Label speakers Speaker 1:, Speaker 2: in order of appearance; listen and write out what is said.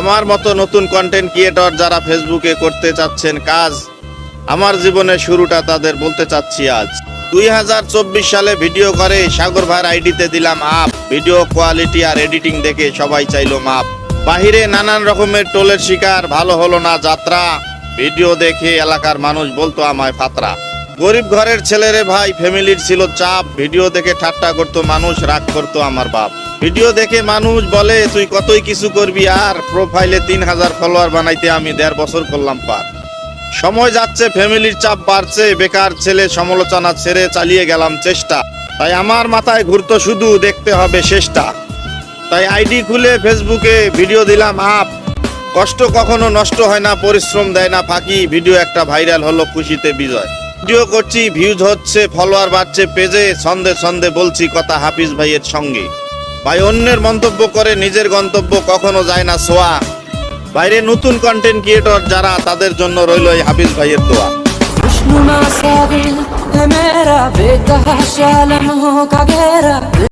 Speaker 1: আমার মতো নতুন কন্টেন্ট ক্রিয়েটর যারা ফেসবুকে করতে চাচ্ছেন কাজ, আমার জীবনের শুরুটা তাদের বলতে চাচ্ছি আজ। 2024 সালে ভিডিও করে সাগর ভাইয়ের আইডিতে দিলাম আপ। ভিডিও কোয়ালিটি আর এডিটিং দেখে সবাই চাইলো মাপ। বাহিরে নানান রকমের টোলের শিকার, ভালো হলো না যাত্রা। ভিডিও দেখে এলাকার মানুষ বলতো আমায় ফাতরা। গরিব ঘরের ছেলেরে ভাই, ফ্যামিলির ছিল চাপ। ভিডিও দেখে ঠাট্টা করতো মানুষ, রাগ করতো আমার বাপ। ভিডিও দেখে মানুষ বলে তুই কতই কিছু করবি, আর প্রোফাইলে 3000 ফলোয়ার বানাইতে আমি 1.5 বছর করলাম পার। সময় যাচ্ছে, ফ্যামিলির চাপ বাড়ছে, বেকার ছেলে সমালোচনা ছেড়ে চালিয়ে গেলাম চেষ্টা। তাই আমার মাথায় ঘুরতো শুধু দেখতে হবে শেষটা। তাই আইডি খুলে ফেসবুকে ভিডিও দিলাম আপ। কষ্ট কখনো নষ্ট হয় না, পরিশ্রম দেয় না ফাঁকি। ভিডিও একটা ভাইরাল হলো, খুশিতে বিজয়। ভিডিও করছি, ভিউজ হচ্ছে, ফলোয়ার বাড়ছে পেজে। ছন্দে ছন্দে বলছি কথা হাফিজ ভাইয়ের সঙ্গে। ভাই অন্যের মন্তব্য করে নিজের গন্তব্য কখনো যায় না ছোঁয়া। বাইরে নতুন কন্টেন্ট ক্রিয়েটর যারা, তাদের জন্য রইল এই হাফিজ ভাইয়ের দোয়া।
Speaker 2: खुशनुमा साबिल है मेरा बेतहाशा लम्हों का घेरा।